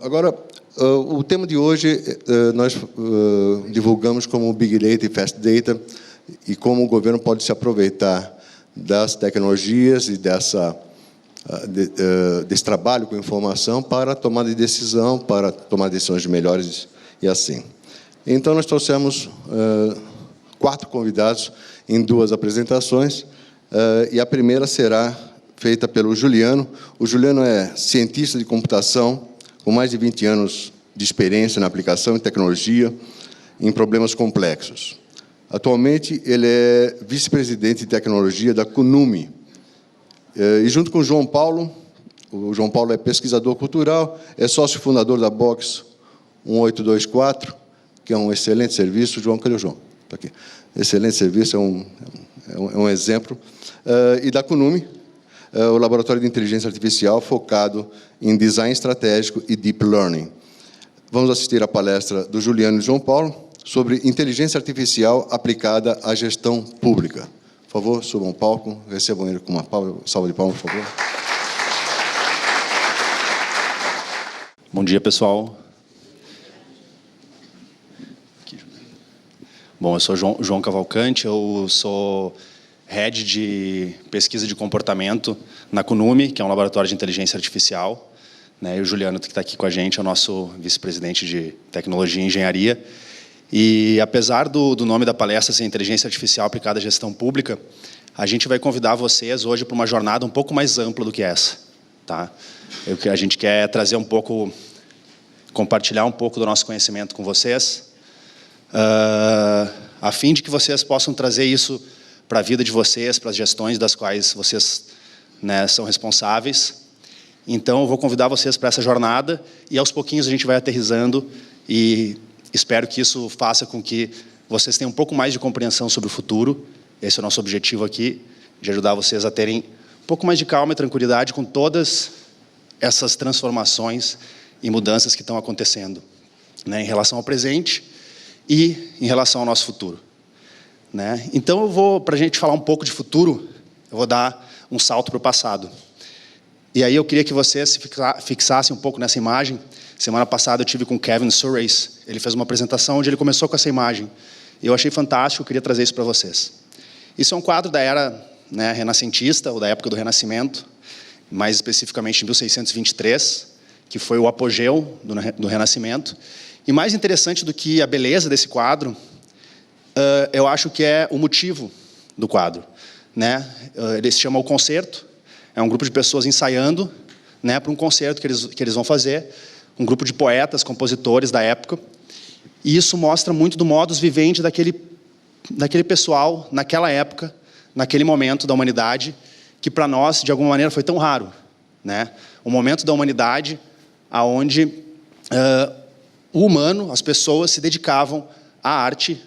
Agora, o tema de hoje nós divulgamos como Big Data e Fast Data e como o governo pode se aproveitar das tecnologias e desse trabalho com informação para tomar de decisão, para tomar decisões melhores e assim. Então, nós trouxemos 4 convidados em 2 apresentações e a primeira será feita pelo Juliano. O Juliano é cientista de computação, com mais de 20 anos de experiência na aplicação de tecnologia em problemas complexos. Atualmente, ele é vice-presidente de tecnologia da CUNUMI. E junto com o João Paulo é pesquisador cultural, é sócio fundador da Box 1824, que é um excelente serviço. João, cadê o João? Está aqui. Excelente serviço, é um exemplo. E da CUNUMI, o Laboratório de Inteligência Artificial focado em design estratégico e deep learning. Vamos assistir à palestra do Juliano e do João Paulo sobre inteligência artificial aplicada à gestão pública. Por favor, subam ao palco, recebam ele com uma salva de palmas, por favor. Bom dia, pessoal. Bom, eu sou João Cavalcante, eu sou Head de Pesquisa de Comportamento na CUNUMI, que é um laboratório de inteligência artificial. E o Juliano, que está aqui com a gente, é o nosso vice-presidente de Tecnologia e Engenharia. E, apesar do nome da palestra ser Inteligência Artificial aplicada à gestão pública, a gente vai convidar vocês hoje para uma jornada um pouco mais ampla do que essa. Tá? A gente quer trazer um pouco, compartilhar um pouco do nosso conhecimento com vocês, a fim de que vocês possam trazer isso para a vida de vocês, para as gestões das quais vocês são responsáveis. Então, eu vou convidar vocês para essa jornada e, aos pouquinhos, a gente vai aterrissando e espero que isso faça com que vocês tenham um pouco mais de compreensão sobre o futuro. Esse é o nosso objetivo aqui, de ajudar vocês a terem um pouco mais de calma e tranquilidade com todas essas transformações e mudanças que estão acontecendo, em relação ao presente e em relação ao nosso futuro. Então, para a gente falar um pouco de futuro, eu vou dar um salto para o passado. E aí eu queria que vocês se fixassem um pouco nessa imagem. Semana passada eu tive com o Kevin Surrace. Ele fez uma apresentação onde ele começou com essa imagem. E eu achei fantástico, eu queria trazer isso para vocês. Isso é um quadro da era renascentista, ou da época do Renascimento, mais especificamente em 1623, que foi o apogeu do Renascimento. E mais interessante do que a beleza desse quadro, eu acho que é o motivo do quadro. Ele se chama O Concerto, é um grupo de pessoas ensaiando para um concerto que eles vão fazer, um grupo de poetas, compositores da época, e isso mostra muito do modus vivendi daquele pessoal, naquela época, naquele momento da humanidade, que para nós, de alguma maneira, foi tão raro. Um momento da humanidade onde o humano, as pessoas, se dedicavam à arte,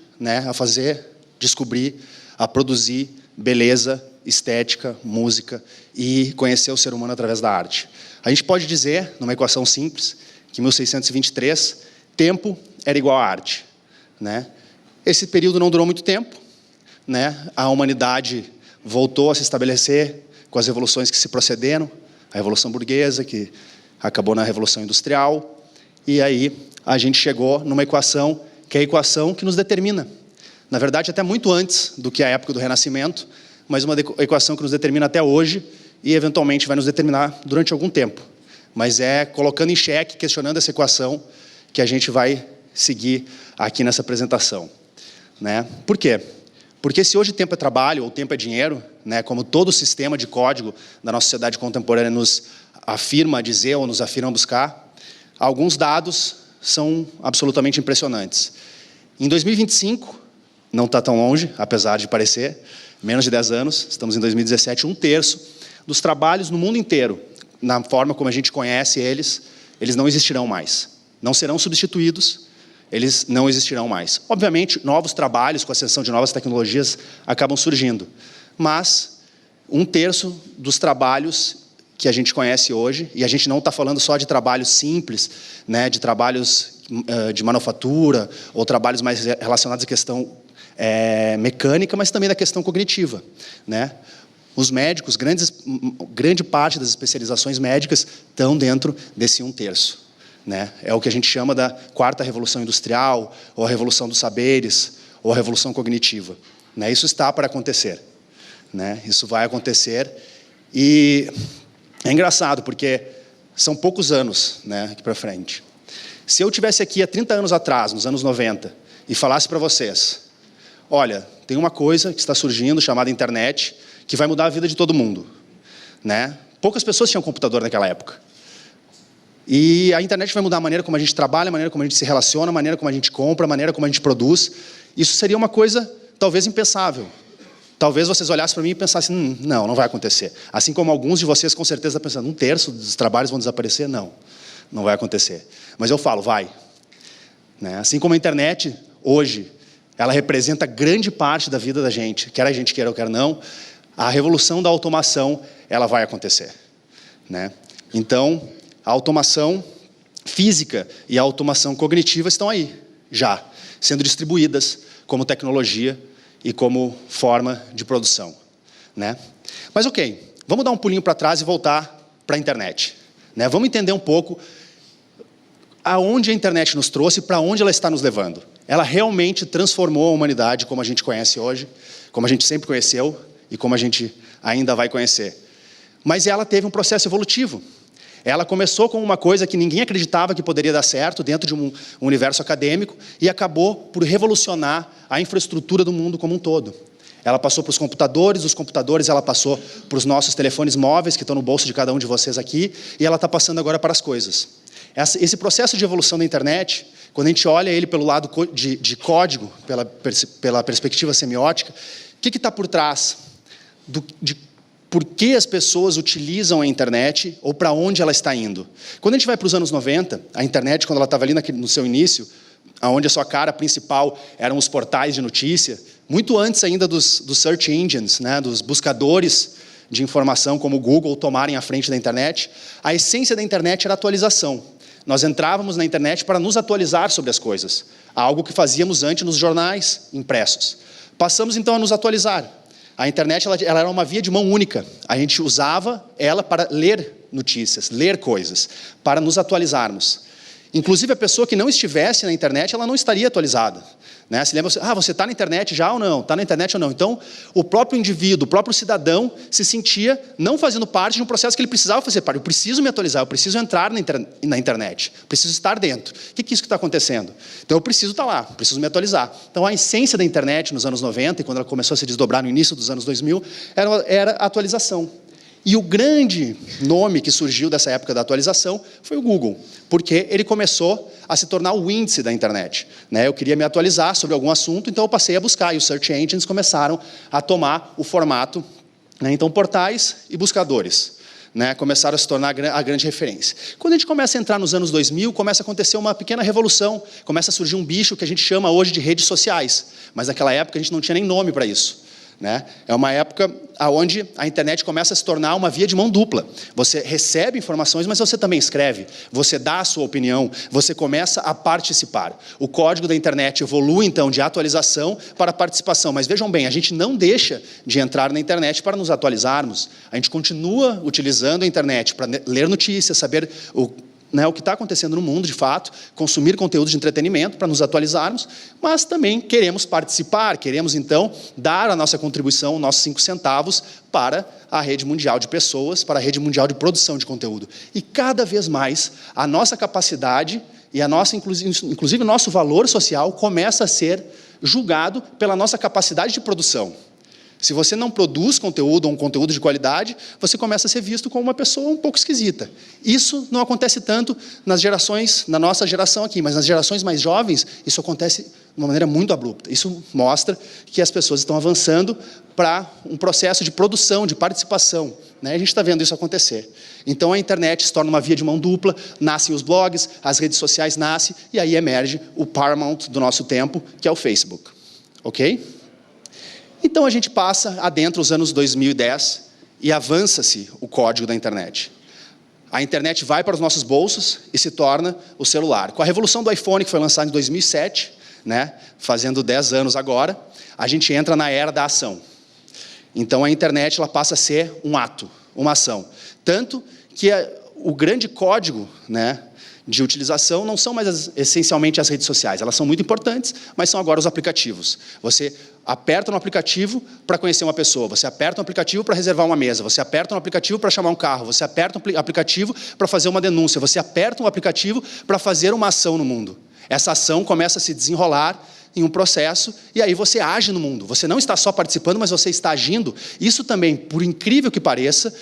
a fazer, descobrir, a produzir beleza, estética, música e conhecer o ser humano através da arte. A gente pode dizer, numa equação simples, que em 1623, tempo era igual a arte. Esse período não durou muito tempo. A humanidade voltou a se estabelecer com as revoluções que se procederam, a Revolução Burguesa, que acabou na Revolução Industrial, e aí a gente chegou numa equação, que é a equação que nos determina. Na verdade, até muito antes do que a época do Renascimento, mas uma equação que nos determina até hoje e, eventualmente, vai nos determinar durante algum tempo. Mas é colocando em xeque, questionando essa equação, que a gente vai seguir aqui nessa apresentação. Por quê? Porque se hoje tempo é trabalho ou tempo é dinheiro, como todo o sistema de código da nossa sociedade contemporânea nos afirma dizer ou nos afirma buscar, alguns dados são absolutamente impressionantes. Em 2025, não está tão longe, apesar de parecer, menos de 10 anos, estamos em 2017, 1/3 dos trabalhos no mundo inteiro, na forma como a gente conhece eles não existirão mais. Não serão substituídos, eles não existirão mais. Obviamente, novos trabalhos, com a ascensão de novas tecnologias, acabam surgindo. Mas 1/3 dos trabalhos que a gente conhece hoje, e a gente não está falando só de trabalhos simples, de trabalhos de manufatura, ou trabalhos mais relacionados à questão mecânica, mas também da questão cognitiva. Os médicos, grande parte das especializações médicas estão dentro desse 1/3. né? É o que a gente chama da quarta revolução industrial, ou a revolução dos saberes, ou a revolução cognitiva, né? Isso está para acontecer, né? Isso vai acontecer e é engraçado porque são poucos anos, né, aqui para frente. Se eu tivesse aqui há 30 anos atrás, nos anos 90, e falasse para vocês, olha, tem uma coisa que está surgindo chamada internet que vai mudar a vida de todo mundo, né? Poucas pessoas tinham computador naquela época. E a internet vai mudar a maneira como a gente trabalha, a maneira como a gente se relaciona, a maneira como a gente compra, a maneira como a gente produz. Isso seria uma coisa, talvez, impensável. Talvez vocês olhassem para mim e pensassem, não vai acontecer. Assim como alguns de vocês, com certeza, estão pensando, 1/3 dos trabalhos vão desaparecer? Não vai acontecer. Mas eu falo, vai. Né? Assim como a internet, hoje, ela representa grande parte da vida da gente, quer a gente queira ou quer não, a revolução da automação, ela vai acontecer. Né? Então, a automação física e a automação cognitiva estão aí, já, sendo distribuídas como tecnologia e como forma de produção. Né? Mas ok, vamos dar um pulinho para trás e voltar para a internet. Né? Vamos entender um pouco aonde a internet nos trouxe e para onde ela está nos levando. Ela realmente transformou a humanidade como a gente conhece hoje, como a gente sempre conheceu e como a gente ainda vai conhecer. Mas ela teve um processo evolutivo. Ela começou com uma coisa que ninguém acreditava que poderia dar certo dentro de um universo acadêmico e acabou por revolucionar a infraestrutura do mundo como um todo. Ela passou para os computadores, dos computadores ela passou para os nossos telefones móveis, que estão no bolso de cada um de vocês aqui, e ela está passando agora para as coisas. Esse processo de evolução da internet, quando a gente olha ele pelo lado de código, pela perspectiva semiótica, o que está por trás de por que as pessoas utilizam a internet ou para onde ela está indo? Quando a gente vai para os anos 90, a internet, quando ela estava ali no seu início, onde a sua cara principal eram os portais de notícia, muito antes ainda dos search engines, né, dos buscadores de informação como o Google tomarem a frente da internet, a essência da internet era a atualização. Nós entrávamos na internet para nos atualizar sobre as coisas, algo que fazíamos antes nos jornais impressos. Passamos então a nos atualizar. A internet ela era uma via de mão única. A gente usava ela para ler notícias, ler coisas, para nos atualizarmos. Inclusive, a pessoa que não estivesse na internet, ela não estaria atualizada. Né? Se lembra, você está na internet já ou não? Está na internet ou não? Então, o próprio indivíduo, o próprio cidadão, se sentia não fazendo parte de um processo que ele precisava fazer parte. Eu preciso me atualizar, eu preciso entrar na internet, preciso estar dentro. O que é isso que está acontecendo? Então, eu preciso estar lá, preciso me atualizar. Então, a essência da internet nos anos 90, e quando ela começou a se desdobrar no início dos anos 2000, era a atualização. E o grande nome que surgiu dessa época da atualização foi o Google, porque ele começou a se tornar o índice da internet. Né? Eu queria me atualizar sobre algum assunto, então eu passei a buscar, e os search engines começaram a tomar o formato, né? Então portais e buscadores, né? Começaram a se tornar a grande referência. Quando a gente começa a entrar nos anos 2000, começa a acontecer uma pequena revolução, começa a surgir um bicho que a gente chama hoje de redes sociais, mas naquela época a gente não tinha nem nome para isso. Né? É uma época onde a internet começa a se tornar uma via de mão dupla. Você recebe informações, mas você também escreve. Você dá a sua opinião, você começa a participar. O código da internet evolui, então, de atualização para participação. Mas vejam bem, a gente não deixa de entrar na internet para nos atualizarmos. A gente continua utilizando a internet para ler notícias, saber o que está acontecendo no mundo, de fato, consumir conteúdo de entretenimento para nos atualizarmos, mas também queremos participar, queremos, então, dar a nossa contribuição, nossos 5 centavos, para a rede mundial de pessoas, para a rede mundial de produção de conteúdo. E, cada vez mais, a nossa capacidade e a nossa, inclusive, nosso valor social começa a ser julgado pela nossa capacidade de produção. Se você não produz conteúdo ou um conteúdo de qualidade, você começa a ser visto como uma pessoa um pouco esquisita. Isso não acontece tanto na nossa geração aqui, mas nas gerações mais jovens, isso acontece de uma maneira muito abrupta. Isso mostra que as pessoas estão avançando para um processo de produção, de participação. Né? A gente está vendo isso acontecer. Então, a internet se torna uma via de mão dupla, nascem os blogs, as redes sociais nascem, e aí emerge o Paramount do nosso tempo, que é o Facebook. Ok? Então, a gente passa adentro os anos 2010 e avança-se o código da internet. A internet vai para os nossos bolsos e se torna o celular. Com a revolução do iPhone, que foi lançado em 2007, né, fazendo 10 anos agora, a gente entra na era da ação. Então, a internet ela passa a ser um ato, uma ação. Tanto que o grande código, né, de utilização não são mais essencialmente as redes sociais. Elas são muito importantes, mas são agora os aplicativos. Você aperta no aplicativo para conhecer uma pessoa, você aperta no aplicativo para reservar uma mesa, você aperta no aplicativo para chamar um carro, você aperta no aplicativo para fazer uma denúncia, você aperta um aplicativo para fazer uma ação no mundo. Essa ação começa a se desenrolar em um processo, e aí você age no mundo. Você não está só participando, mas você está agindo. Isso também, por incrível que pareça,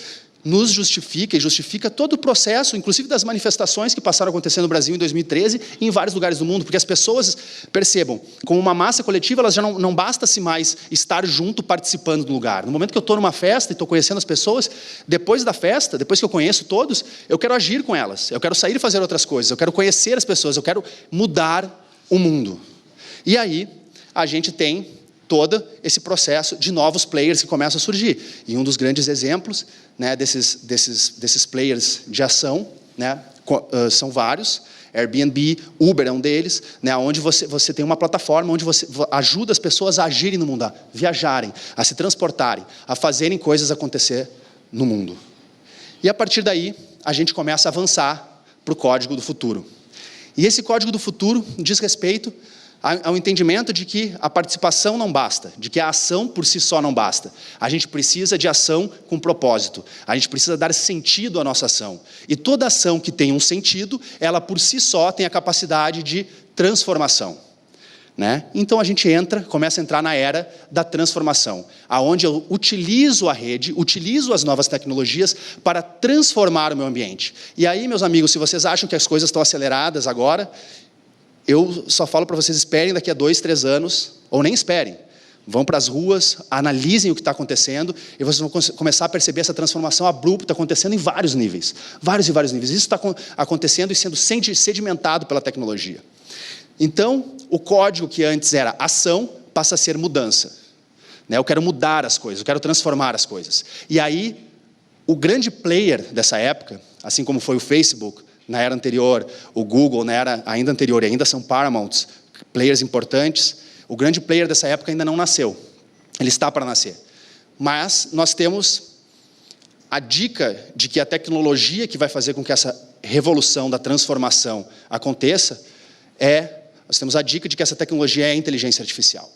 nos justifica e justifica todo o processo, inclusive das manifestações que passaram a acontecer no Brasil em 2013 e em vários lugares do mundo, porque as pessoas percebam, como uma massa coletiva, elas já não basta-se mais estar junto, participando do lugar. No momento que eu estou numa festa e estou conhecendo as pessoas, depois da festa, depois que eu conheço todos, eu quero agir com elas, eu quero sair e fazer outras coisas, eu quero conhecer as pessoas, eu quero mudar o mundo. E aí, a gente tem todo esse processo de novos players que começam a surgir. E um dos grandes exemplos, né, desses players de ação, né, são vários. Airbnb, Uber é um deles, né, onde você tem uma plataforma onde você ajuda as pessoas a agirem no mundo, a viajarem, a se transportarem, a fazerem coisas acontecer no mundo. E a partir daí, a gente começa a avançar para o código do futuro. E esse código do futuro diz respeito ao entendimento de que a participação não basta, de que a ação por si só não basta. A gente precisa de ação com propósito. A gente precisa dar sentido à nossa ação. E toda ação que tem um sentido, ela por si só tem a capacidade de transformação. Né? Então a gente começa a entrar na era da transformação, aonde eu utilizo a rede, utilizo as novas tecnologias para transformar o meu ambiente. E aí, meus amigos, se vocês acham que as coisas estão aceleradas agora, eu só falo para vocês, esperem daqui a 2, 3 anos, ou nem esperem. Vão para as ruas, analisem o que está acontecendo, e vocês vão começar a perceber essa transformação abrupta acontecendo em vários níveis. Vários e vários níveis. Isso está acontecendo e sendo sedimentado pela tecnologia. Então, o código que antes era ação, passa a ser mudança. Né? Eu quero mudar as coisas, eu quero transformar as coisas. E aí, o grande player dessa época, assim como foi o Facebook, na era anterior, o Google, na era ainda anterior, e ainda são Paramounts, players importantes, o grande player dessa época ainda não nasceu. Ele está para nascer. Mas nós temos a dica de que a tecnologia que vai fazer com que essa revolução da transformação aconteça nós temos a dica de que essa tecnologia é a inteligência artificial.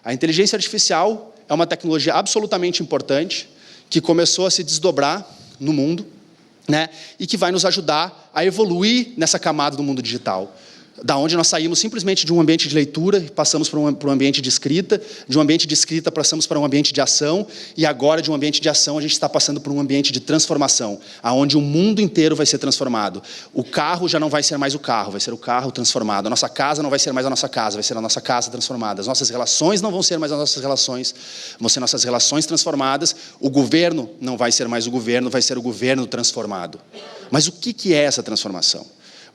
A inteligência artificial é uma tecnologia absolutamente importante que começou a se desdobrar no mundo, né, e que vai nos ajudar a evoluir nessa camada do mundo digital. Da onde nós saímos simplesmente de um ambiente de leitura, passamos para um ambiente de escrita, de um ambiente de escrita passamos para um ambiente de ação, e agora de um ambiente de ação a gente está passando por um ambiente de transformação, aonde o mundo inteiro vai ser transformado. O carro já não vai ser mais o carro, vai ser o carro transformado. A nossa casa não vai ser mais a nossa casa, vai ser a nossa casa transformada. As nossas relações não vão ser mais as nossas relações, vão ser nossas relações transformadas. O governo não vai ser mais o governo, vai ser o governo transformado. Mas o que é essa transformação?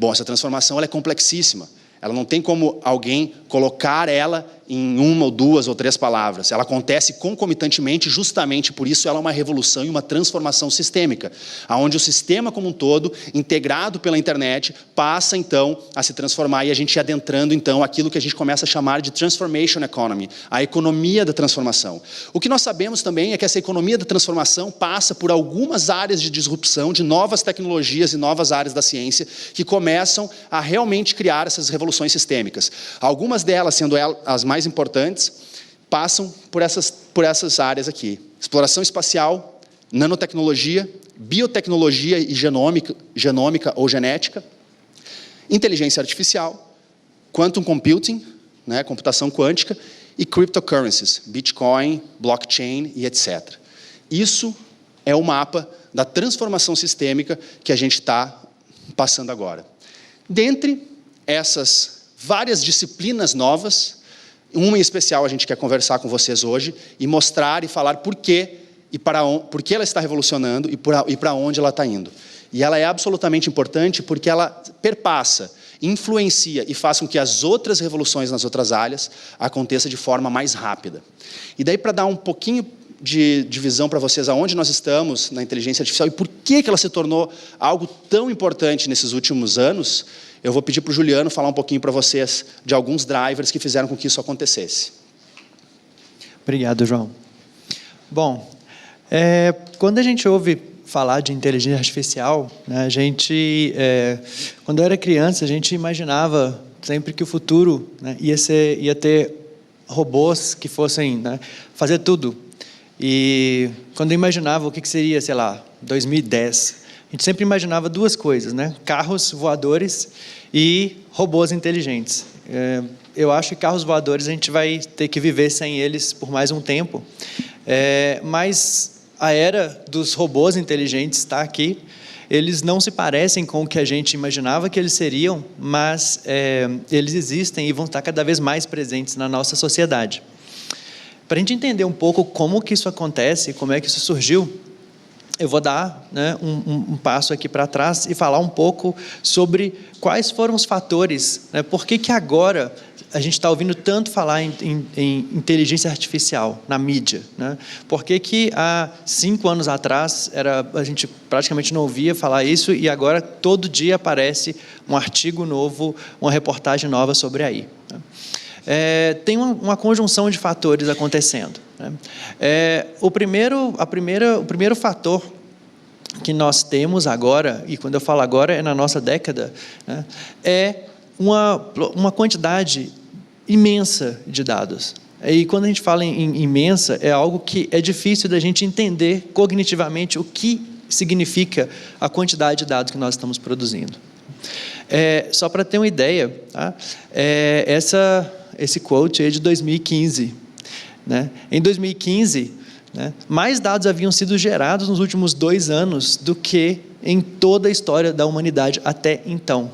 Bom, essa transformação ela é complexíssima. Ela não tem como alguém colocar ela em 1 ou 2 ou 3 palavras. Ela acontece concomitantemente, justamente por isso ela é uma revolução e uma transformação sistêmica, onde o sistema como um todo, integrado pela internet, passa então a se transformar e a gente adentrando então aquilo que a gente começa a chamar de Transformation Economy, a economia da transformação. O que nós sabemos também é que essa economia da transformação passa por algumas áreas de disrupção, de novas tecnologias e novas áreas da ciência que começam a realmente criar essas revoluções sistêmicas. Algumas delas, sendo as mais importantes, passam por essas áreas aqui. Exploração espacial, nanotecnologia, biotecnologia e genômica ou genética, inteligência artificial, quantum computing, né, computação quântica, e cryptocurrencies, Bitcoin, blockchain e etc. Isso é o mapa da transformação sistêmica que a gente está passando agora. Dentre essas várias disciplinas novas, uma em especial a gente quer conversar com vocês hoje e mostrar e falar por que ela está revolucionando e para onde ela está indo. E ela é absolutamente importante porque ela perpassa, influencia e faz com que as outras revoluções nas outras áreas aconteçam de forma mais rápida. E daí, para dar um pouquinho de visão para vocês aonde nós estamos na inteligência artificial e por que ela se tornou algo tão importante nesses últimos anos, eu vou pedir para o Juliano falar um pouquinho para vocês de alguns drivers que fizeram com que isso acontecesse. Obrigado, João. Bom, quando a gente ouve falar de inteligência artificial, né, quando eu era criança, a gente imaginava sempre que o futuro, né, ia ter robôs que fossem, né, fazer tudo. E quando eu imaginava o que seria, sei lá, 2010, a gente sempre imaginava duas coisas, né, carros voadores e robôs inteligentes. Eu acho que carros voadores a gente vai ter que viver sem eles por mais um tempo, mas a era dos robôs inteligentes está aqui. Eles não se parecem com o que a gente imaginava que eles seriam, mas eles existem e vão estar cada vez mais presentes na nossa sociedade. Para a gente entender um pouco como que isso acontece, como é que isso surgiu, eu vou dar, né, um passo aqui para trás e falar um pouco sobre quais foram os fatores, né, por que agora a gente está ouvindo tanto falar em inteligência artificial na mídia, né? Por que há 5 anos atrás a gente praticamente não ouvia falar isso e agora todo dia aparece um artigo novo, uma reportagem nova sobre aí, né? Tem uma conjunção de fatores acontecendo, né? O primeiro fator que nós temos agora, e quando eu falo agora é na nossa década, né, é uma quantidade imensa de dados. E quando a gente fala em imensa, é algo que é difícil da gente entender cognitivamente o que significa a quantidade de dados que nós estamos produzindo. Só para ter uma ideia, tá? Esse quote é de 2015. Né? Em 2015, né, mais dados haviam sido gerados nos últimos 2 anos do que em toda a história da humanidade até então.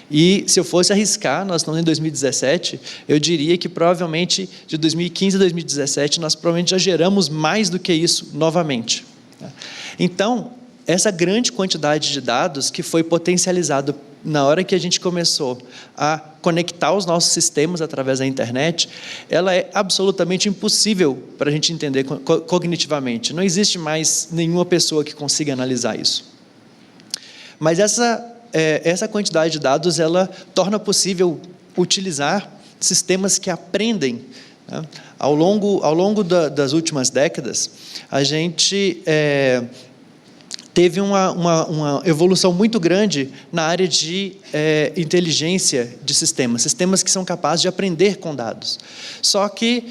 E se eu fosse arriscar, nós estamos em 2017, eu diria que provavelmente de 2015 a 2017 nós provavelmente já geramos mais do que isso novamente. Então, essa grande quantidade de dados que foi potencializado na hora que a gente começou a conectar os nossos sistemas através da internet, ela é absolutamente impossível para a gente entender cognitivamente. Não existe mais nenhuma pessoa que consiga analisar isso. Mas essa quantidade de dados, ela torna possível utilizar sistemas que aprendem, né? Ao longo das últimas décadas, a gente teve uma evolução muito grande na área de inteligência de sistemas que são capazes de aprender com dados. Só que,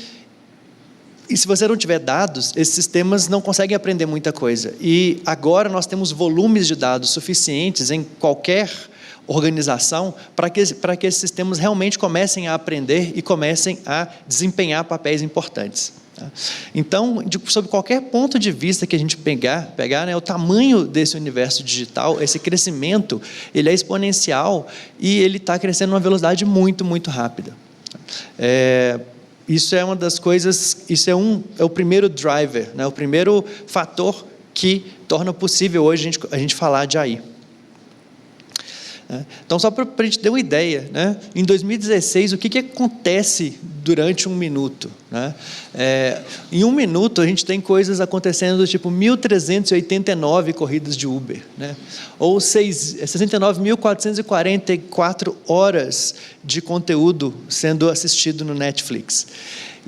e se você não tiver dados, esses sistemas não conseguem aprender muita coisa. E agora nós temos volumes de dados suficientes em qualquer organização para que esses sistemas realmente comecem a aprender e comecem a desempenhar papéis importantes. Então, sob qualquer ponto de vista que a gente pegar, né, o tamanho desse universo digital, esse crescimento, ele é exponencial e ele está crescendo numa velocidade muito, muito rápida. Isso é uma das coisas, é o primeiro driver, né, o primeiro fator que torna possível hoje a gente falar de AI. Então, só para a gente ter uma ideia, né? Em 2016, o que acontece durante 1 minuto? Né? Em 1 minuto, a gente tem coisas acontecendo do tipo 1.389 corridas de Uber, né? Ou 69.444 horas de conteúdo sendo assistido no Netflix.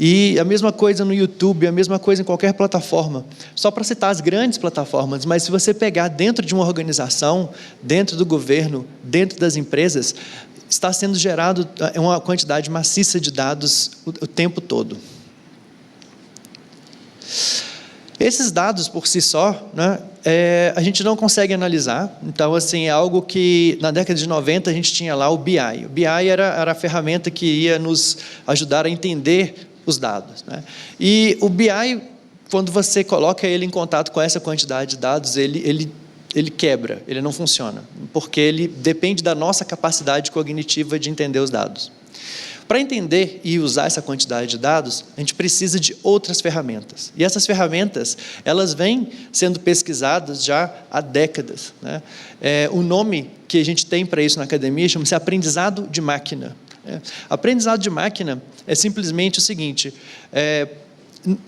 E a mesma coisa no YouTube, a mesma coisa em qualquer plataforma. Só para citar as grandes plataformas, mas se você pegar dentro de uma organização, dentro do governo, dentro das empresas, está sendo gerado uma quantidade maciça de dados o tempo todo. Esses dados por si só, né, a gente não consegue analisar. Então, assim, é algo que na década de 90 a gente tinha lá o BI. O BI era a ferramenta que ia nos ajudar a entender os dados, né? E o BI, quando você coloca ele em contato com essa quantidade de dados, ele quebra, ele não funciona, porque ele depende da nossa capacidade cognitiva de entender os dados. Para entender e usar essa quantidade de dados, a gente precisa de outras ferramentas. E essas ferramentas, elas vêm sendo pesquisadas já há décadas, né? O nome que a gente tem para isso na academia chama-se aprendizado de máquina. Aprendizado de máquina é simplesmente o seguinte: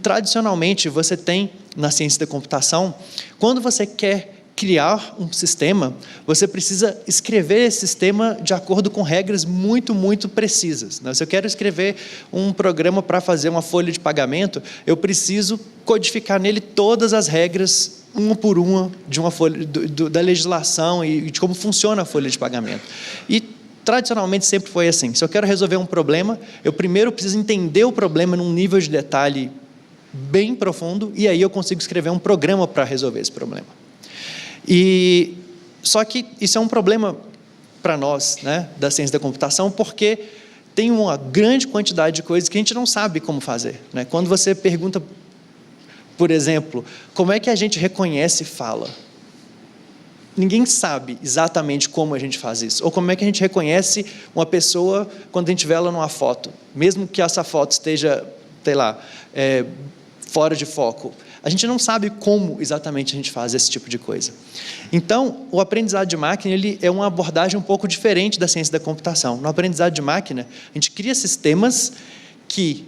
tradicionalmente você tem na ciência da computação, quando você quer criar um sistema, você precisa escrever esse sistema de acordo com regras muito, muito precisas, né? Se eu quero escrever um programa para fazer uma folha de pagamento, eu preciso codificar nele todas as regras uma por uma, de uma folha, da legislação e de como funciona a folha de pagamento. E, tradicionalmente, sempre foi assim. Se eu quero resolver um problema, eu primeiro preciso entender o problema num nível de detalhe bem profundo, e aí eu consigo escrever um programa para resolver esse problema. Só que isso é um problema para nós, né, da ciência da computação, porque tem uma grande quantidade de coisas que a gente não sabe como fazer, né? Quando você pergunta, por exemplo, como é que a gente reconhece fala? Ninguém sabe exatamente como a gente faz isso. Ou como é que a gente reconhece uma pessoa quando a gente vê ela numa foto, mesmo que essa foto esteja, sei lá, fora de foco. A gente não sabe como exatamente a gente faz esse tipo de coisa. Então, o aprendizado de máquina ele é uma abordagem um pouco diferente da ciência da computação. No aprendizado de máquina, a gente cria sistemas que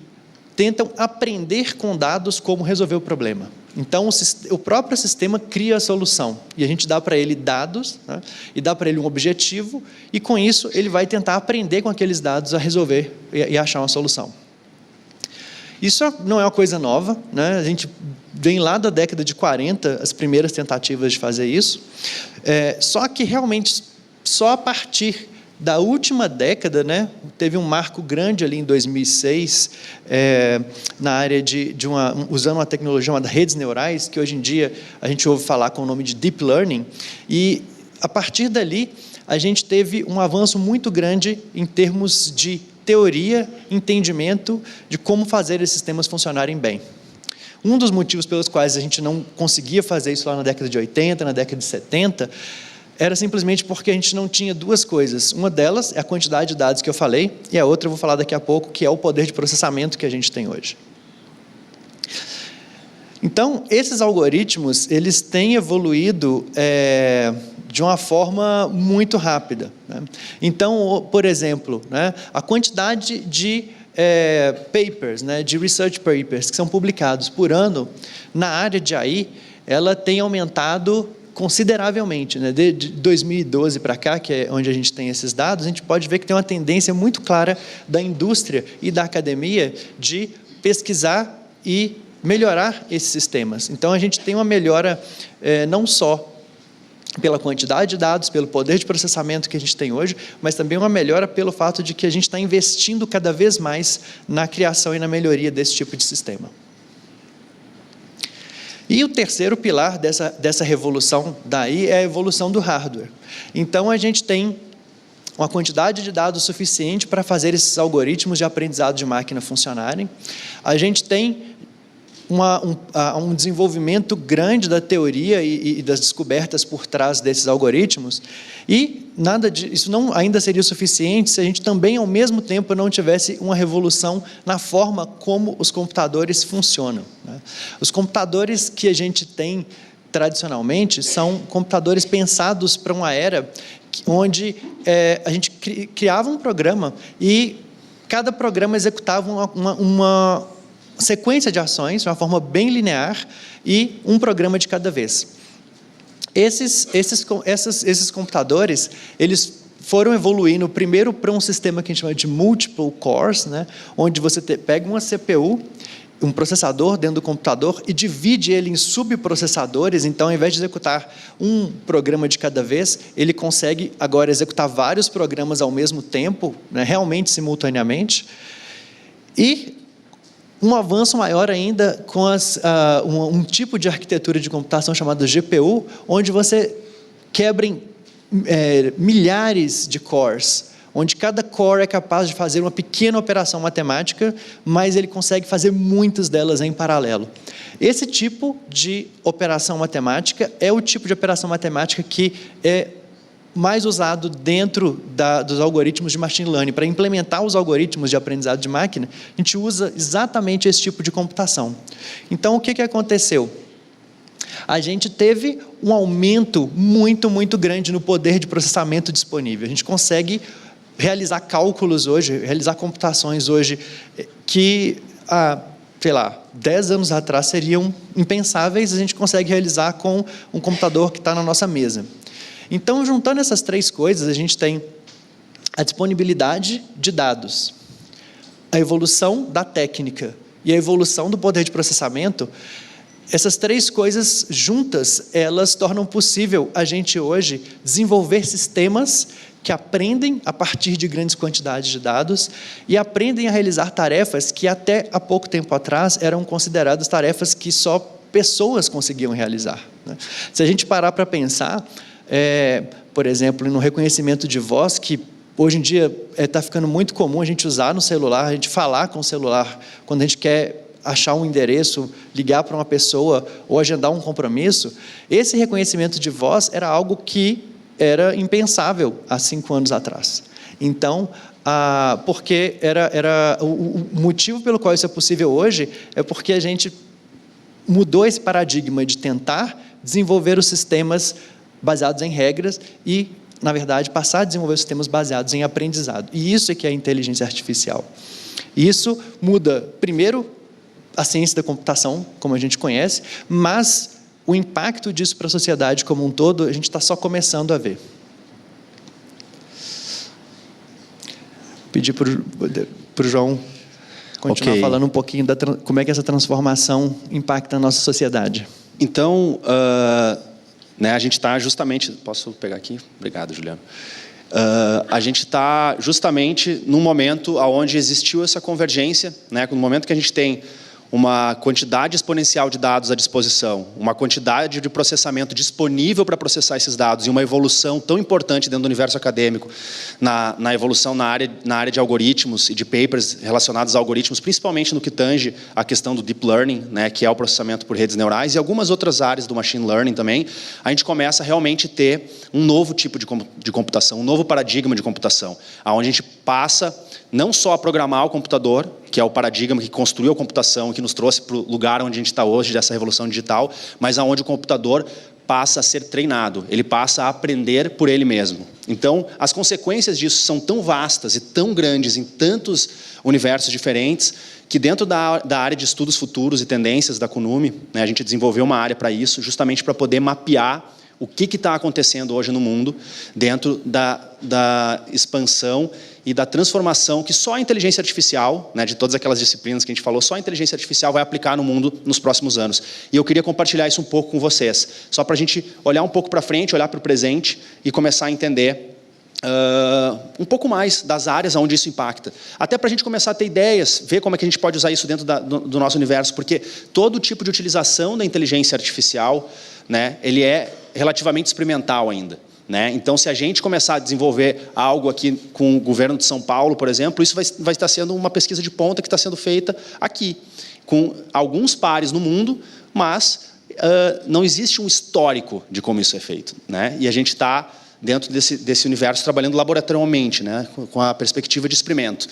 tentam aprender com dados como resolver o problema. Então, o próprio sistema cria a solução, e a gente dá para ele dados, né, e dá para ele um objetivo, e com isso ele vai tentar aprender com aqueles dados a resolver e achar uma solução. Isso não é uma coisa nova, né? A gente vem lá da década de 40, as primeiras tentativas de fazer isso, só que realmente só a partir da última década, né, teve um marco grande ali em 2006, na área usando uma tecnologia chamada redes neurais, que hoje em dia a gente ouve falar com o nome de Deep Learning, e a partir dali a gente teve um avanço muito grande em termos de teoria, entendimento de como fazer esses sistemas funcionarem bem. Um dos motivos pelos quais a gente não conseguia fazer isso lá na década de 80, na década de 70, era simplesmente porque a gente não tinha duas coisas. Uma delas é a quantidade de dados que eu falei, e a outra eu vou falar daqui a pouco, que é o poder de processamento que a gente tem hoje. Então, esses algoritmos, eles têm evoluído de uma forma muito rápida, né? Então, por exemplo, né, a quantidade de papers, né, de research papers que são publicados por ano na área de AI, ela tem aumentado consideravelmente, né? De 2012 para cá, que é onde a gente tem esses dados, a gente pode ver que tem uma tendência muito clara da indústria e da academia de pesquisar e melhorar esses sistemas. Então, a gente tem uma melhora não só pela quantidade de dados, pelo poder de processamento que a gente tem hoje, mas também uma melhora pelo fato de que a gente está investindo cada vez mais na criação e na melhoria desse tipo de sistema. E o terceiro pilar dessa revolução daí é a evolução do hardware. Então, a gente tem uma quantidade de dados suficiente para fazer esses algoritmos de aprendizado de máquina funcionarem. A gente tem um desenvolvimento grande da teoria e das descobertas por trás desses algoritmos, e isso não ainda seria suficiente se a gente também, ao mesmo tempo, não tivesse uma revolução na forma como os computadores funcionam, né? Os computadores que a gente tem tradicionalmente são computadores pensados para uma era onde a gente criava um programa e cada programa executava uma sequência de ações, de uma forma bem linear, e um programa de cada vez. Esses computadores, eles foram evoluindo primeiro para um sistema que a gente chama de multiple cores, né, onde você pega uma CPU, um processador dentro do computador e divide ele em subprocessadores. Então, ao invés de executar um programa de cada vez, ele consegue agora executar vários programas ao mesmo tempo, né, realmente simultaneamente. E um avanço maior ainda com um tipo de arquitetura de computação chamada GPU, onde você quebra em milhares de cores, onde cada core é capaz de fazer uma pequena operação matemática, mas ele consegue fazer muitas delas em paralelo. Esse tipo de operação matemática é o tipo de operação matemática que é mais usado dentro dos algoritmos de machine learning. Para implementar os algoritmos de aprendizado de máquina, a gente usa exatamente esse tipo de computação. Então, o que aconteceu? A gente teve um aumento muito, muito grande no poder de processamento disponível. A gente consegue realizar cálculos hoje, realizar computações hoje, que, sei lá, 10 anos atrás seriam impensáveis, a gente consegue realizar com um computador que está na nossa mesa. Então, juntando essas três coisas, a gente tem a disponibilidade de dados, a evolução da técnica e a evolução do poder de processamento. essas três coisas juntas, elas tornam possível a gente hoje desenvolver sistemas que aprendem a partir de grandes quantidades de dados e aprendem a realizar tarefas que até há pouco tempo atrás eram consideradas tarefas que só pessoas conseguiam realizar, né? Se a gente parar para pensar, por exemplo, no reconhecimento de voz, que hoje em dia está ficando muito comum a gente usar no celular, a gente falar com o celular quando a gente quer achar um endereço, ligar para uma pessoa ou agendar um compromisso, esse reconhecimento de voz era algo que era impensável há 5 anos atrás. Então, porque o motivo pelo qual isso é possível hoje é porque a gente mudou esse paradigma de tentar desenvolver os sistemas baseados em regras e, na verdade, passar a desenvolver sistemas baseados em aprendizado. E isso é que é a inteligência artificial. Isso muda, primeiro, a ciência da computação, como a gente conhece, mas o impacto disso para a sociedade como um todo, a gente está só começando a ver. Pedir para o João continuar falando um pouquinho como é que essa transformação impacta a nossa sociedade. Então, a gente está justamente... Posso pegar aqui? Obrigado, Juliano. A gente está justamente num momento onde existiu essa convergência, né? No momento que a gente tem uma quantidade exponencial de dados à disposição, uma quantidade de processamento disponível para processar esses dados e uma evolução tão importante dentro do universo acadêmico, na evolução na área de algoritmos e de papers relacionados a algoritmos, principalmente no que tange a questão do deep learning, né, que é o processamento por redes neurais, e algumas outras áreas do machine learning também, a gente começa a realmente ter um novo tipo de computação, um novo paradigma de computação, onde a gente passa não só a programar o computador, que é o paradigma que construiu a computação, que nos trouxe para o lugar onde a gente está hoje, dessa revolução digital, mas aonde o computador passa a ser treinado, ele passa a aprender por ele mesmo. Então, as consequências disso são tão vastas e tão grandes em tantos universos diferentes, que dentro da área de estudos futuros e tendências da CUNUMI, né, a gente desenvolveu uma área para isso, justamente para poder mapear o que está acontecendo hoje no mundo, dentro da expansão e da transformação que só a inteligência artificial, né, de todas aquelas disciplinas que a gente falou, só a inteligência artificial vai aplicar no mundo nos próximos anos. E eu queria compartilhar isso um pouco com vocês, só para a gente olhar um pouco para frente, olhar para o presente e começar a entender um pouco mais das áreas onde isso impacta. Até para a gente começar a ter ideias, ver como é que a gente pode usar isso dentro do nosso universo, porque todo tipo de utilização da inteligência artificial, né, ele é relativamente experimental ainda. Né? Então, se a gente começar a desenvolver algo aqui com o governo de São Paulo, por exemplo, isso vai estar sendo uma pesquisa de ponta que está sendo feita aqui, com alguns pares no mundo, mas não existe um histórico de como isso é feito. Né? E a gente está dentro desse universo trabalhando laboratorialmente, né? Com a perspectiva de experimento.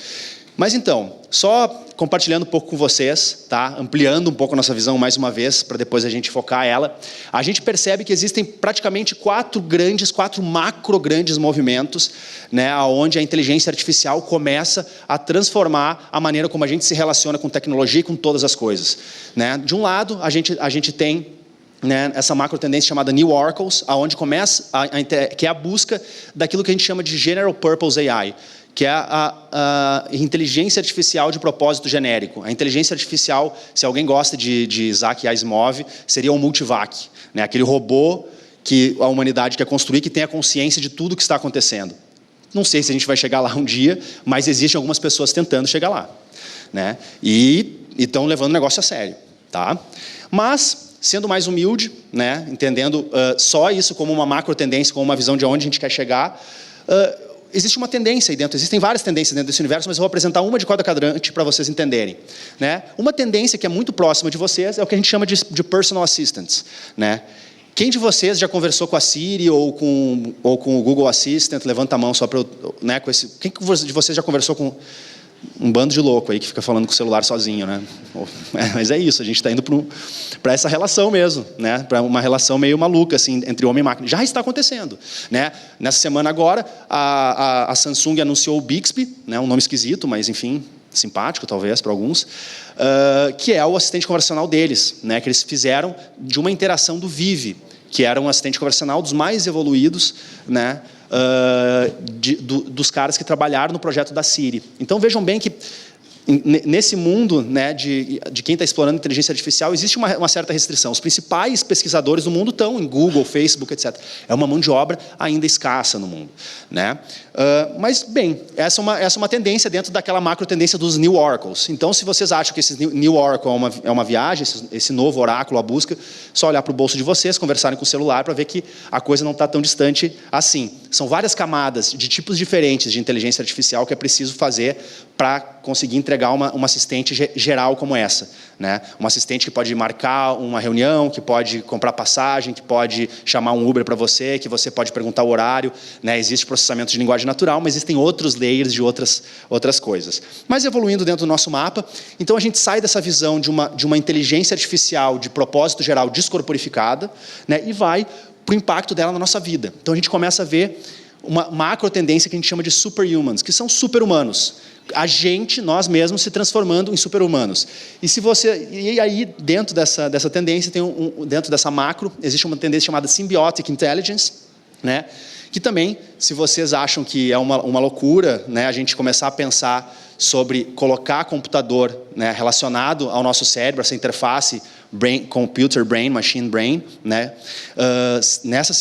Mas então, só compartilhando um pouco com vocês, tá? Ampliando um pouco a nossa visão mais uma vez, para depois a gente focar ela, a gente percebe que existem praticamente 4 macro grandes movimentos, né, onde a inteligência artificial começa a transformar a maneira como a gente se relaciona com tecnologia e com todas as coisas. Né? De um lado, a gente tem, né, essa macro tendência chamada New Oracles, aonde começa que é a busca daquilo que a gente chama de General Purpose AI, que é a inteligência artificial de propósito genérico. A inteligência artificial, se alguém gosta de Isaac Asimov, seria um multivac, né? Aquele robô que a humanidade quer construir, que tem a consciência de tudo que está acontecendo. Não sei se a gente vai chegar lá um dia, mas existem algumas pessoas tentando chegar lá, né? E estão levando o negócio a sério. Tá? Mas, sendo mais humilde, né? Entendendo só isso como uma macro tendência, como uma visão de onde a gente quer chegar, existe uma tendência aí dentro, existem várias tendências dentro desse universo, mas eu vou apresentar uma de cada quadrante para vocês entenderem. Né? Uma tendência que é muito próxima de vocês é o que a gente chama de personal assistants. Né? Quem de vocês já conversou com a Siri ou com o Google Assistant? Levanta a mão só para eu... Né, quem de vocês já conversou com um bando de louco aí que fica falando com o celular sozinho, né? Mas é isso, a gente está indo para essa relação mesmo, né? Para uma relação meio maluca assim, entre homem e máquina. Já está acontecendo, né? Nessa semana agora, a Samsung anunciou o Bixby, né? Um nome esquisito, mas enfim, simpático talvez para alguns, que é o assistente conversacional deles, né? Que eles fizeram de uma interação do Vive, que era um assistente conversacional dos mais evoluídos, né? Dos caras que trabalharam no projeto da Siri. Então vejam bem que nesse mundo, né, de quem está explorando inteligência artificial, existe uma certa restrição. Os principais pesquisadores do mundo estão em Google, Facebook, etc. É uma mão de obra ainda escassa no mundo, né? Mas, bem, essa é uma tendência dentro daquela macro tendência dos New Oracles. Então, se vocês acham que esse New Oracle é uma viagem, esse novo oráculo, a busca, só olhar para o bolso de vocês, conversarem com o celular para ver que a coisa não está tão distante assim. São várias camadas de tipos diferentes de inteligência artificial que é preciso fazer para conseguir entregar uma assistente geral como essa, né? Uma assistente que pode marcar uma reunião, que pode comprar passagem, que pode chamar um Uber para você, que você pode perguntar o horário, né? Existe processamento de linguagem natural, mas existem outros layers de outras coisas. Mas evoluindo dentro do nosso mapa, então a gente sai dessa visão de uma inteligência artificial de propósito geral descorporificada, né? E vai para o impacto dela na nossa vida. Então a gente começa a ver uma macro tendência que a gente chama de superhumans, que são super-humanos. A gente, nós mesmos, se transformando em super-humanos. E aí, dentro dessa tendência, dentro dessa macro, existe uma tendência chamada Symbiotic Intelligence, né? Que também, se vocês acham que é uma loucura, né, a gente começar a pensar sobre colocar computador, né, relacionado ao nosso cérebro, essa interface computer brain, machine brain, né? A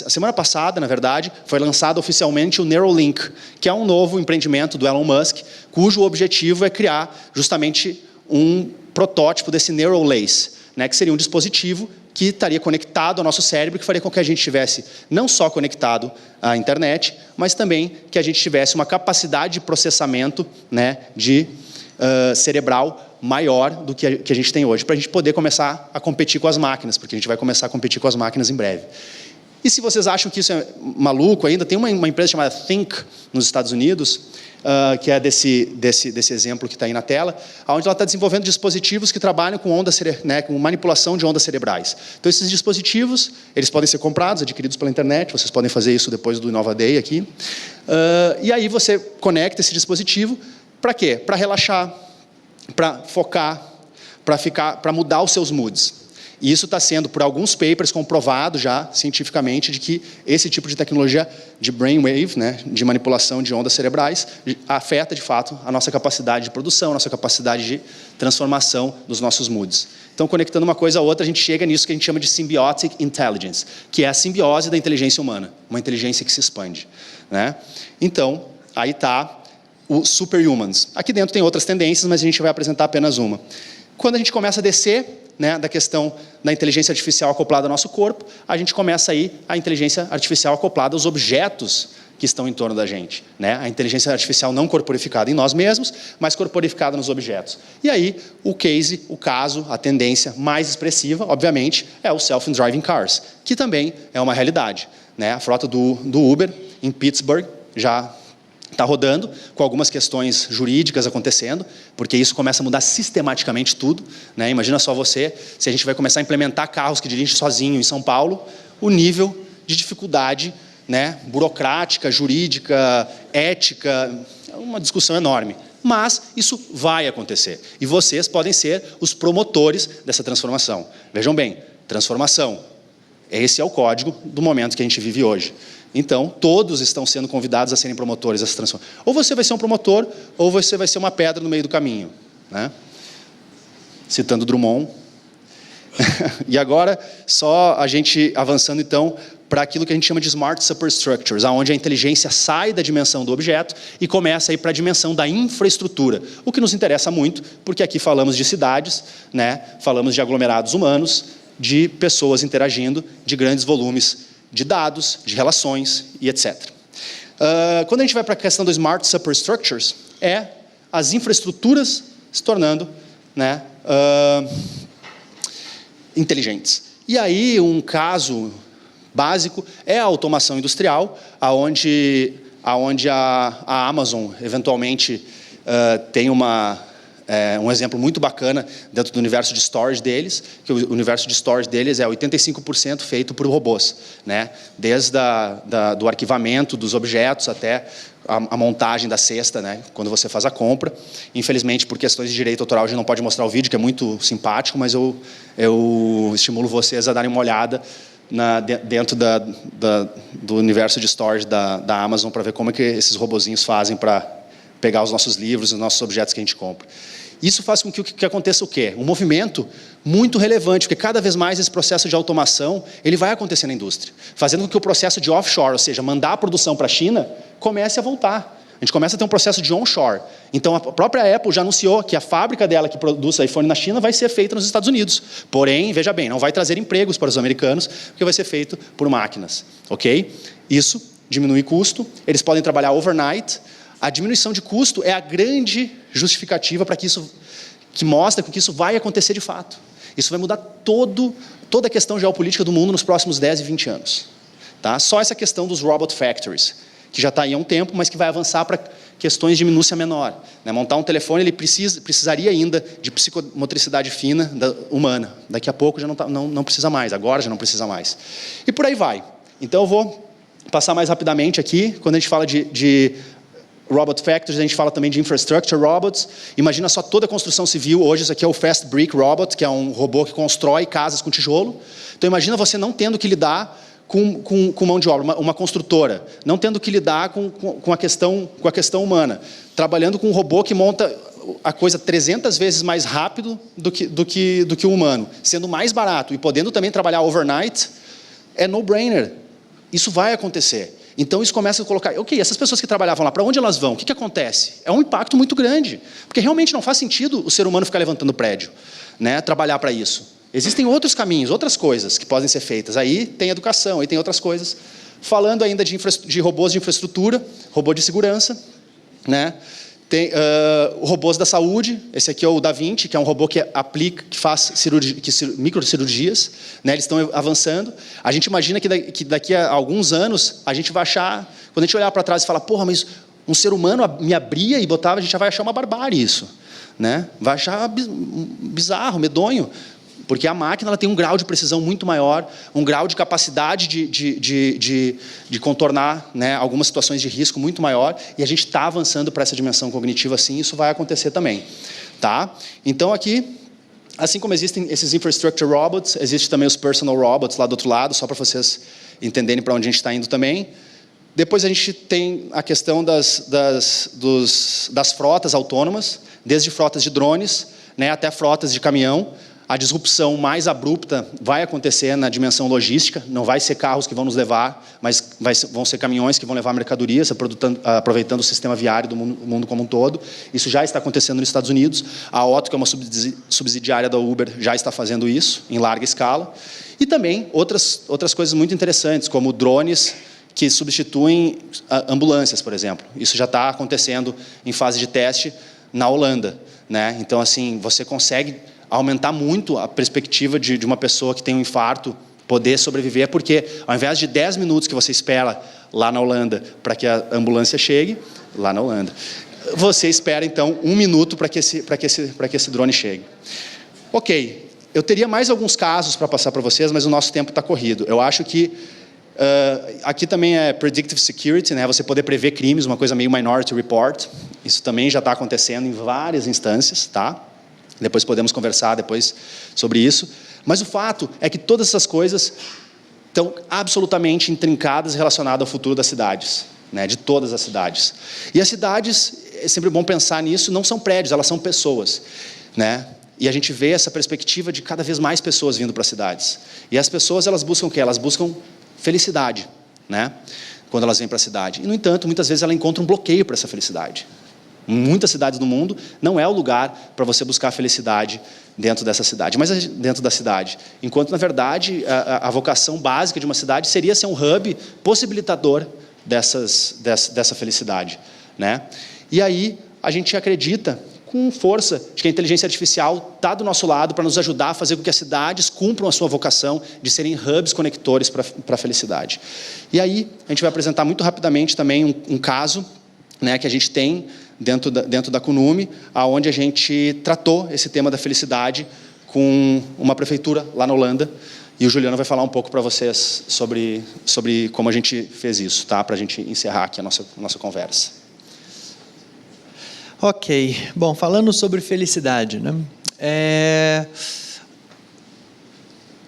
semana passada, na verdade, foi lançado oficialmente o Neuralink, que é um novo empreendimento do Elon Musk, cujo objetivo é criar justamente um protótipo desse Neural Lace, né, que seria um dispositivo que estaria conectado ao nosso cérebro, que faria com que a gente estivesse não só conectado à internet, mas também que a gente tivesse uma capacidade de processamento, né, cerebral maior do que a gente tem hoje, para a gente poder começar a competir com as máquinas, porque a gente vai começar a competir com as máquinas em breve. E se vocês acham que isso é maluco ainda, tem uma empresa chamada Think, nos Estados Unidos, que é desse exemplo que está aí na tela, onde ela está desenvolvendo dispositivos que trabalham com com manipulação de ondas cerebrais. Então, esses dispositivos, eles podem ser comprados, adquiridos pela internet, vocês podem fazer isso depois do Innova Day aqui. E aí você conecta esse dispositivo, para quê? Para relaxar, para focar, para mudar os seus moods. E isso está sendo, por alguns papers, comprovado já cientificamente de que esse tipo de tecnologia de brainwave, né, de manipulação de ondas cerebrais, afeta, de fato, a nossa capacidade de produção, a nossa capacidade de transformação dos nossos moods. Então, conectando uma coisa a outra, a gente chega nisso que a gente chama de symbiotic intelligence, que é a simbiose da inteligência humana, uma inteligência que se expande, né? Então, aí está o superhumans. Aqui dentro tem outras tendências, mas a gente vai apresentar apenas uma. Quando a gente começa a descer, né, da questão da inteligência artificial acoplada ao nosso corpo, a gente começa aí a inteligência artificial acoplada aos objetos que estão em torno da gente, né? A inteligência artificial não corporificada em nós mesmos, mas corporificada nos objetos. E aí, o caso, a tendência mais expressiva, obviamente, é o self-driving cars, que também é uma realidade, né? A frota do Uber em Pittsburgh já está rodando, com algumas questões jurídicas acontecendo, porque isso começa a mudar sistematicamente tudo, né? Imagina só você, se a gente vai começar a implementar carros que dirigem sozinho em São Paulo, o nível de dificuldade, né, burocrática, jurídica, ética, é uma discussão enorme. Mas isso vai acontecer. E vocês podem ser os promotores dessa transformação. Vejam bem, transformação. Esse é o código do momento que a gente vive hoje. Então, todos estão sendo convidados a serem promotores dessa transformação. Ou você vai ser um promotor, ou você vai ser uma pedra no meio do caminho, né? Citando Drummond. E agora, só a gente avançando, então, para aquilo que a gente chama de Smart Superstructures, onde a inteligência sai da dimensão do objeto e começa a ir para a dimensão da infraestrutura. O que nos interessa muito, porque aqui falamos de cidades, né? Falamos de aglomerados humanos, de pessoas interagindo, de grandes volumes de dados, de relações e etc. Quando a gente vai para a questão do Smart Superstructures, é as infraestruturas se tornando, né, inteligentes. E aí, um caso básico é a automação industrial, onde a Amazon, eventualmente, tem um exemplo muito bacana dentro do universo de storage deles, que o universo de storage deles é 85% feito por robôs, né? Desde do arquivamento dos objetos até a montagem da cesta, né, quando você faz a compra. Infelizmente, por questões de direito autoral, a gente não pode mostrar o vídeo, que é muito simpático, mas eu estimulo vocês a darem uma olhada dentro do universo de storage da Amazon para ver como é que esses robozinhos fazem para pegar os nossos livros, os nossos objetos que a gente compra. Isso faz com que aconteça o quê? Um movimento muito relevante, porque cada vez mais esse processo de automação ele vai acontecer na indústria, fazendo com que o processo de offshore, ou seja, mandar a produção para a China, comece a voltar. A gente começa a ter um processo de onshore. Então, a própria Apple já anunciou que a fábrica dela que produz iPhone na China vai ser feita nos Estados Unidos. Porém, veja bem, não vai trazer empregos para os americanos, porque vai ser feito por máquinas. Ok? Isso diminui custo, eles podem trabalhar overnight. A diminuição de custo é a grande justificativa para que isso, que mostra que isso vai acontecer de fato. Isso vai mudar toda a questão geopolítica do mundo nos próximos 10 e 20 anos. Tá? Só essa questão dos robot factories, que já está aí há um tempo, mas que vai avançar para questões de minúcia menor. Né? Montar um telefone, ele precisaria ainda de psicomotricidade fina humana. Daqui a pouco já não precisa mais, agora já não precisa mais. E por aí vai. Então eu vou passar mais rapidamente aqui. Quando a gente fala de robot factories, a gente fala também de infrastructure robots. Imagina só toda a construção civil. Hoje isso aqui é o Fast Brick Robot, que é um robô que constrói casas com tijolo. Então imagina você não tendo que lidar com mão de obra, uma construtora, não tendo que lidar com a questão humana, trabalhando com um robô que monta a coisa 300 vezes mais rápido do que o humano, sendo mais barato e podendo também trabalhar overnight, é no-brainer. Isso vai acontecer. Então isso começa a colocar, ok, essas pessoas que trabalhavam lá, para onde elas vão? O que acontece? É um impacto muito grande, porque realmente não faz sentido o ser humano ficar levantando prédio, né, trabalhar para isso. Existem outros caminhos, outras coisas que podem ser feitas. Aí tem educação, aí tem outras coisas. Falando ainda de robôs de infraestrutura, robô de segurança, né? Tem robôs da saúde. Esse aqui é o Da Vinci, que é um robô que faz microcirurgias. Né? Eles estão avançando. A gente imagina que daqui a alguns anos a gente vai achar, quando a gente olhar para trás e falar, porra, mas um ser humano me abria e botava, a gente já vai achar uma barbárie isso. Né? Vai achar bizarro, medonho. Porque a máquina ela tem um grau de precisão muito maior, um grau de capacidade de contornar, né, algumas situações de risco muito maior, e a gente está avançando para essa dimensão cognitiva assim, isso vai acontecer também. Tá? Então aqui, assim como existem esses infrastructure robots, existem também os personal robots lá do outro lado, só para vocês entenderem para onde a gente está indo também. Depois a gente tem a questão das frotas autônomas, desde frotas de drones, né, até frotas de caminhão. A disrupção mais abrupta vai acontecer na dimensão logística, não vai ser carros que vão nos levar, mas vão ser caminhões que vão levar mercadorias, aproveitando o sistema viário do mundo como um todo. Isso já está acontecendo nos Estados Unidos. A Otto, que é uma subsidiária da Uber, já está fazendo isso em larga escala. E também outras coisas muito interessantes, como drones que substituem ambulâncias, por exemplo. Isso já está acontecendo em fase de teste na Holanda. Né? Então, assim, você consegue aumentar muito a perspectiva de uma pessoa que tem um infarto poder sobreviver, porque ao invés de 10 minutos que você espera lá na Holanda para que a ambulância chegue, lá na Holanda, você espera então 1 minuto para que esse drone chegue. Ok, eu teria mais alguns casos para passar para vocês, mas o nosso tempo está corrido. Eu acho que aqui também é predictive security, né? Você poder prever crimes, uma coisa meio Minority Report. Isso também já está acontecendo em várias instâncias, tá? Depois podemos conversar sobre isso. Mas o fato é que todas essas coisas estão absolutamente intrincadas e relacionadas ao futuro das cidades, né? De todas as cidades. E as cidades, é sempre bom pensar nisso, não são prédios, elas são pessoas, né? E a gente vê essa perspectiva de cada vez mais pessoas vindo para as cidades. E as pessoas, elas buscam o quê? Elas buscam felicidade, né? Quando elas vêm para a cidade. E, no entanto, muitas vezes ela encontra um bloqueio para essa felicidade. Muitas cidades do mundo não é o lugar para você buscar a felicidade dentro dessa cidade, mas dentro da cidade. Enquanto, na verdade, a vocação básica de uma cidade seria ser um hub possibilitador dessa felicidade, né? E aí a gente acredita com força de que a inteligência artificial está do nosso lado para nos ajudar a fazer com que as cidades cumpram a sua vocação de serem hubs conectores para a felicidade. E aí a gente vai apresentar muito rapidamente também um caso, né, que a gente tem dentro da CUNUMI, onde a gente tratou esse tema da felicidade com uma prefeitura lá na Holanda, e o Juliano vai falar um pouco para vocês sobre como a gente fez isso, tá? Para a gente encerrar aqui a nossa conversa. Ok. Bom, falando sobre felicidade, né?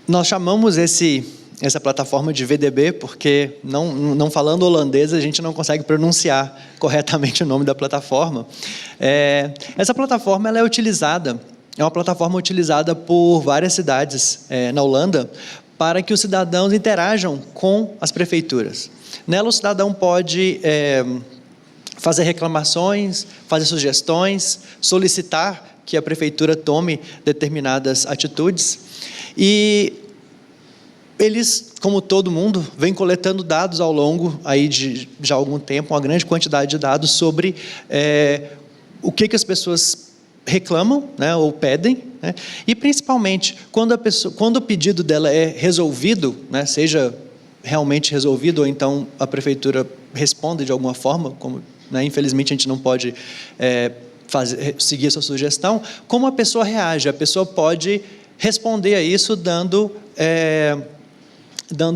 Nós chamamos esse essa plataforma de VDB, porque não falando holandês, a gente não consegue pronunciar corretamente o nome da plataforma. Essa plataforma ela é uma plataforma utilizada por várias cidades na Holanda para que os cidadãos interajam com as prefeituras. Nela, o cidadão pode fazer reclamações, fazer sugestões, solicitar que a prefeitura tome determinadas atitudes. E eles, como todo mundo, vêm coletando dados ao longo aí de algum tempo, uma grande quantidade de dados sobre o que as pessoas reclamam, né, ou pedem, né, e principalmente quando o pedido dela é resolvido, né, seja realmente resolvido ou então a prefeitura responde de alguma forma, como, né, infelizmente a gente não pode seguir a sua sugestão, como a pessoa reage? A pessoa pode responder a isso dando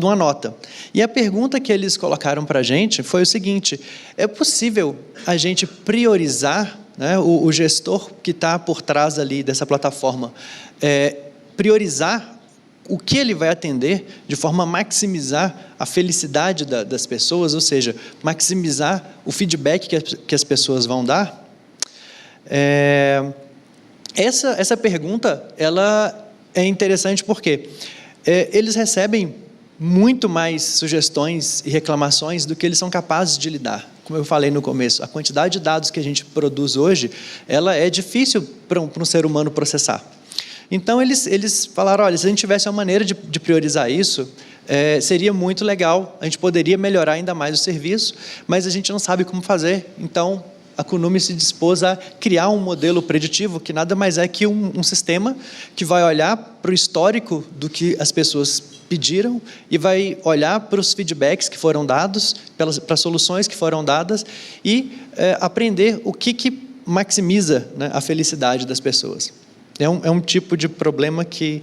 uma nota. E a pergunta que eles colocaram para a gente foi o seguinte: é possível a gente priorizar, né, o gestor que está por trás ali dessa plataforma, priorizar o que ele vai atender de forma a maximizar a felicidade das pessoas, ou seja, maximizar o feedback que as pessoas vão dar? Essa pergunta ela é interessante porque eles recebem muito mais sugestões e reclamações do que eles são capazes de lidar. Como eu falei no começo, a quantidade de dados que a gente produz hoje, ela é difícil para um ser humano processar. Então, eles falaram, olha, se a gente tivesse uma maneira de priorizar isso, seria muito legal, a gente poderia melhorar ainda mais o serviço, mas a gente não sabe como fazer. Então, a Kunumi se dispôs a criar um modelo preditivo, que nada mais é que um sistema que vai olhar para o histórico do que as pessoas pediram e vai olhar para os feedbacks que foram dados, para as soluções que foram dadas e aprender o que maximiza, né, a felicidade das pessoas. É um tipo de problema que,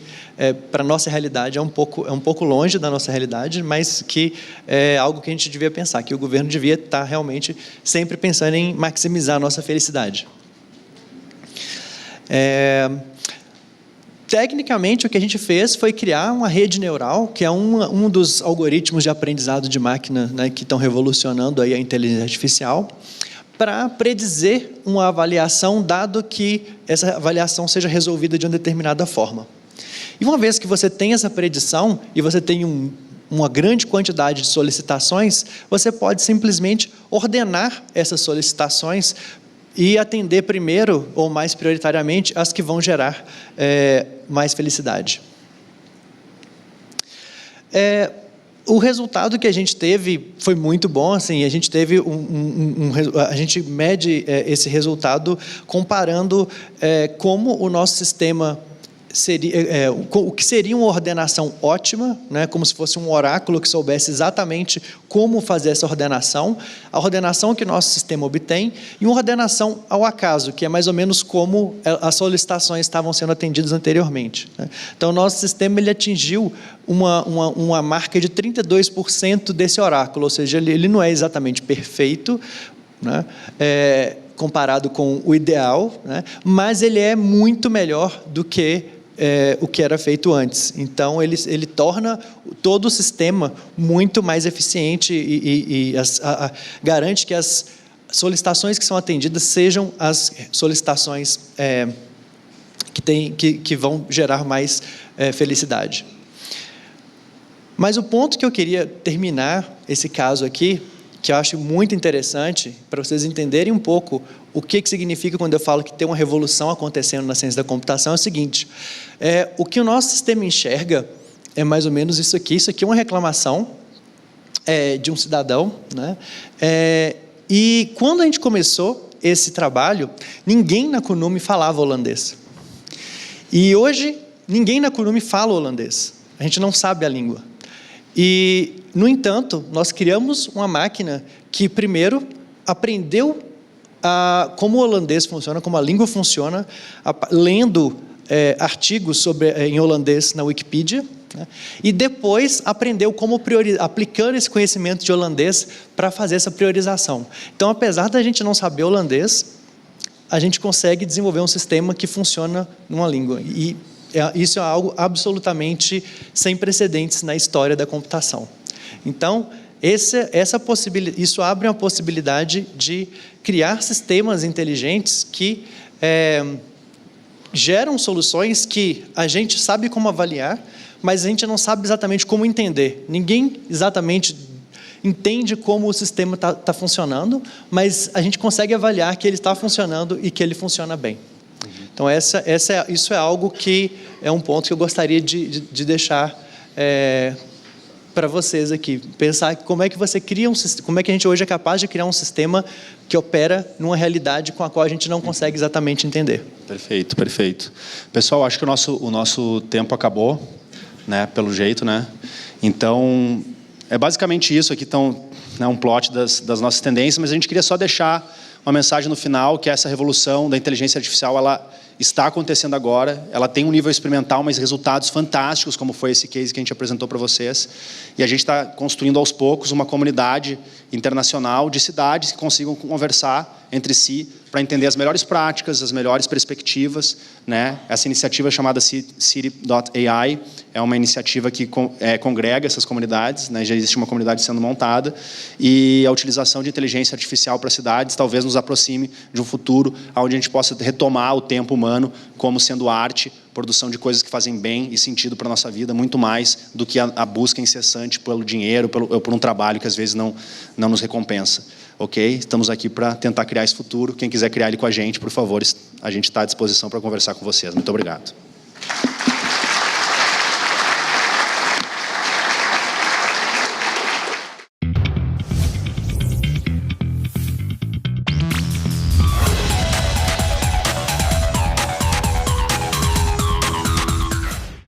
para a nossa realidade, é um pouco longe da nossa realidade, mas que é algo que a gente devia pensar, que o governo devia estar realmente sempre pensando em maximizar a nossa felicidade. Tecnicamente, o que a gente fez foi criar uma rede neural, que é um dos algoritmos de aprendizado de máquina, né, que estão revolucionando aí a inteligência artificial, para predizer uma avaliação, dado que essa avaliação seja resolvida de uma determinada forma. E uma vez que você tem essa predição, e você tem uma grande quantidade de solicitações, você pode simplesmente ordenar essas solicitações e atender primeiro, ou mais prioritariamente, as que vão gerar mais felicidade. O resultado que a gente teve foi muito bom, assim, a gente teve a gente mede esse resultado comparando como o nosso sistema seria, o que seria uma ordenação ótima, né, como se fosse um oráculo que soubesse exatamente como fazer essa ordenação, a ordenação que nosso sistema obtém, e uma ordenação ao acaso, que é mais ou menos como as solicitações estavam sendo atendidas anteriormente, né. Então, o nosso sistema ele atingiu uma marca de 32% desse oráculo, ou seja, ele não é exatamente perfeito, né, comparado com o ideal, né, mas ele é muito melhor do que o que era feito antes. Então, ele torna todo o sistema muito mais eficiente e garante que as solicitações que são atendidas sejam as solicitações que vão gerar mais felicidade. Mas o ponto que eu queria terminar esse caso aqui, que eu acho muito interessante, para vocês entenderem um pouco o que significa quando eu falo que tem uma revolução acontecendo na ciência da computação, é o seguinte: o que o nosso sistema enxerga é mais ou menos isso aqui é uma reclamação de um cidadão, né? E quando a gente começou esse trabalho, ninguém na Kunumi falava holandês. E hoje, ninguém na Kunumi fala holandês, a gente não sabe a língua. E, no entanto, nós criamos uma máquina que, primeiro, aprendeu como o holandês funciona, como a língua funciona, lendo artigos em holandês na Wikipedia, né? E depois aprendeu como aplicando esse conhecimento de holandês para fazer essa priorização. Então, apesar da gente não saber holandês, a gente consegue desenvolver um sistema que funciona numa língua. E Isso é algo absolutamente sem precedentes na história da computação. Então, isso abre uma possibilidade de criar sistemas inteligentes que geram soluções que a gente sabe como avaliar, mas a gente não sabe exatamente como entender. Ninguém exatamente entende como o sistema está funcionando, mas a gente consegue avaliar que ele está funcionando e que ele funciona bem. Então, isso é algo que é um ponto que eu gostaria de deixar para vocês aqui. Pensar como é que você cria como é que a gente hoje é capaz de criar um sistema que opera numa realidade com a qual a gente não consegue exatamente entender. Perfeito, perfeito. Pessoal, acho que o nosso tempo acabou, né, pelo jeito, né? Então, é basicamente isso aqui, né, um plot das nossas tendências, mas a gente queria só deixar uma mensagem no final, que essa revolução da inteligência artificial, ela está acontecendo agora, ela tem um nível experimental, mas resultados fantásticos, como foi esse case que a gente apresentou para vocês, e a gente está construindo aos poucos uma comunidade internacional de cidades que consigam conversar entre si para entender as melhores práticas, as melhores perspectivas, né? Essa iniciativa chamada City.ai é uma iniciativa que congrega essas comunidades, né? Já existe uma comunidade sendo montada, e a utilização de inteligência artificial para cidades talvez nos aproxime de um futuro onde a gente possa retomar o tempo humano como sendo arte, produção de coisas que fazem bem e sentido para a nossa vida, muito mais do que a busca incessante pelo dinheiro, por um trabalho que às vezes não nos recompensa. Ok? Estamos aqui para tentar criar esse futuro. Quem quiser criar ele com a gente, por favor, a gente está à disposição para conversar com vocês. Muito obrigado.